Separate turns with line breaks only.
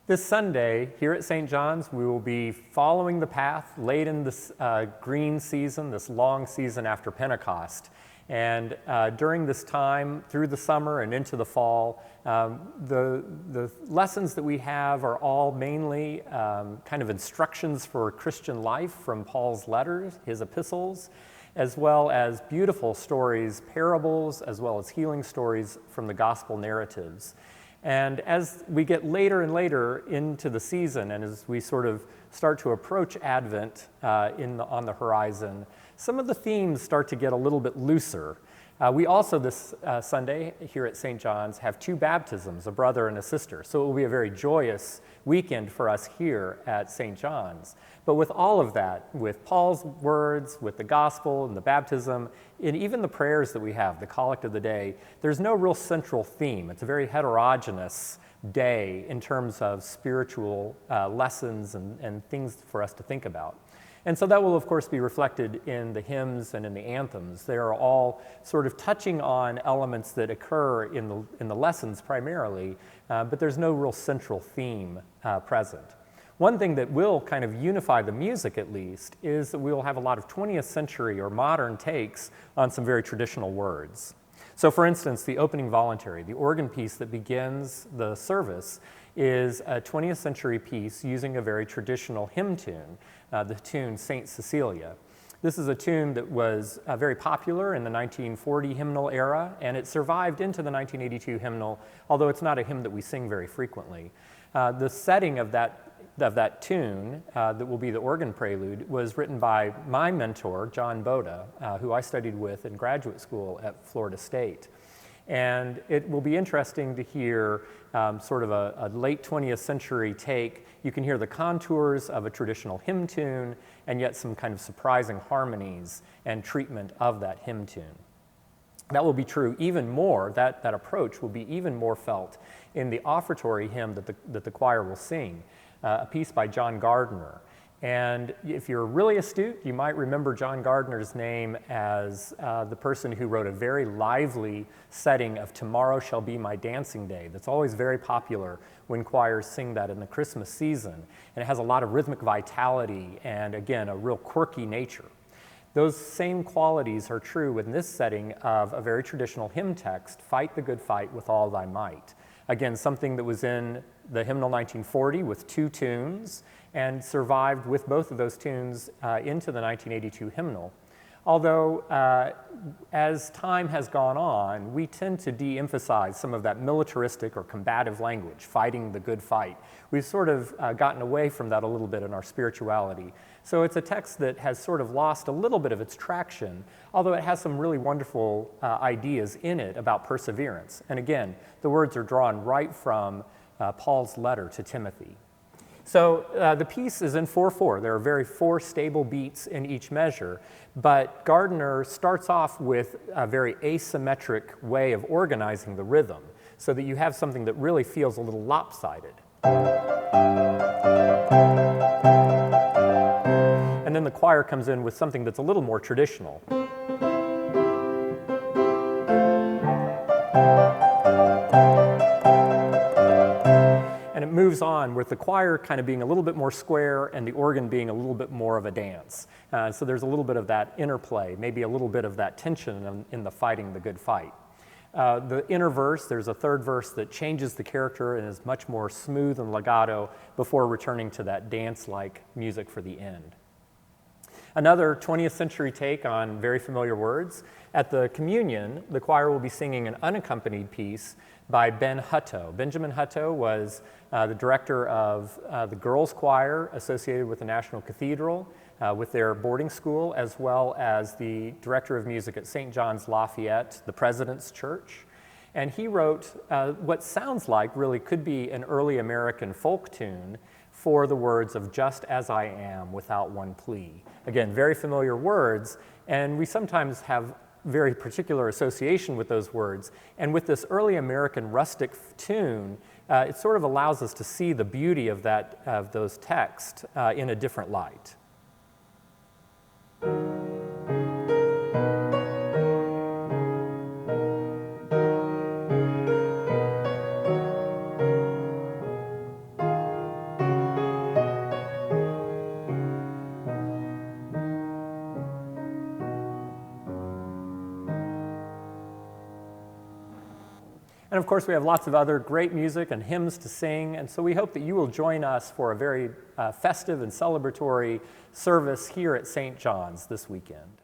This Sunday, here at St. John's, we will be following the path late in this green season, this long season after Pentecost. And during this time, through the summer and into the fall, the lessons that we have are all mainly kind of instructions for Christian life from Paul's letters, his epistles, as well as beautiful stories, parables, as well as healing stories from the gospel narratives. And as we get later and later into the season, and as we sort of start to approach Advent on the horizon, some of the themes start to get a little bit looser. We also this Sunday here at St. John's have two baptisms, a brother and a sister. So it will be a very joyous weekend for us here at St. John's. But with all of that, with Paul's words, with the gospel and the baptism, and even the prayers that we have, the collect of the day, there's no real central theme. It's a very heterogeneous day in terms of spiritual lessons and things for us to think about. And so that will, of course, be reflected in the hymns and in the anthems. They are all sort of touching on elements that occur in the lessons primarily, but there's no real central theme present. One thing that will kind of unify the music, at least, is that we will have a lot of 20th century or modern takes on some very traditional words. So, for instance, the opening voluntary, the organ piece that begins the service, is a 20th century piece using a very traditional hymn tune, the tune Saint Cecilia. This is a tune that was very popular in the 1940 hymnal era, and it survived into the 1982 hymnal, although it's not a hymn that we sing very frequently. The setting of that tune, that will be the organ prelude, was written by my mentor, John Boda, who I studied with in graduate school at Florida State. And it will be interesting to hear sort of a late 20th century take. You can hear the contours of a traditional hymn tune and yet some kind of surprising harmonies and treatment of that hymn tune. That will be true even more, that approach will be even more felt in the offertory hymn that the choir will sing, a piece by John Gardner. And if you're really astute, you might remember John Gardner's name as the person who wrote a very lively setting of Tomorrow Shall Be My Dancing Day that's always very popular when choirs sing that in the Christmas season. And it has a lot of rhythmic vitality and, again, a real quirky nature. Those same qualities are true in this setting of a very traditional hymn text, Fight the Good Fight with All Thy Might. Again, something that was in the hymnal 1940 with two tunes and survived with both of those tunes into the 1982 hymnal. Although, as time has gone on, we tend to de-emphasize some of that militaristic or combative language, fighting the good fight. We've sort of gotten away from that a little bit in our spirituality. So it's a text that has sort of lost a little bit of its traction, although it has some really wonderful ideas in it about perseverance. And again, the words are drawn right from Paul's letter to Timothy. So the piece is in 4/4. There are very four stable beats in each measure, but Gardner starts off with a very asymmetric way of organizing the rhythm so that you have something that really feels a little lopsided. And then the choir comes in with something that's a little more traditional. And it moves on with the choir kind of being a little bit more square and the organ being a little bit more of a dance. So there's a little bit of that interplay, maybe a little bit of that tension in the fighting the good fight. The inner verse, there's a third verse that changes the character and is much more smooth and legato before returning to that dance-like music for the end. Another 20th century take on very familiar words. At the communion, the choir will be singing an unaccompanied piece by Ben Hutto. Benjamin Hutto was the director of the girls' choir associated with the National Cathedral, with their boarding school, as well as the director of music at St. John's Lafayette, the President's Church. And he wrote what sounds like really could be an early American folk tune for the words of "Just as I am, without one plea." Again, very familiar words, and we sometimes have very particular association with those words. And with this early American rustic tune, it sort of allows us to see the beauty of those texts in a different light. And of course, we have lots of other great music and hymns to sing, and so we hope that you will join us for a very festive and celebratory service here at St. John's this weekend.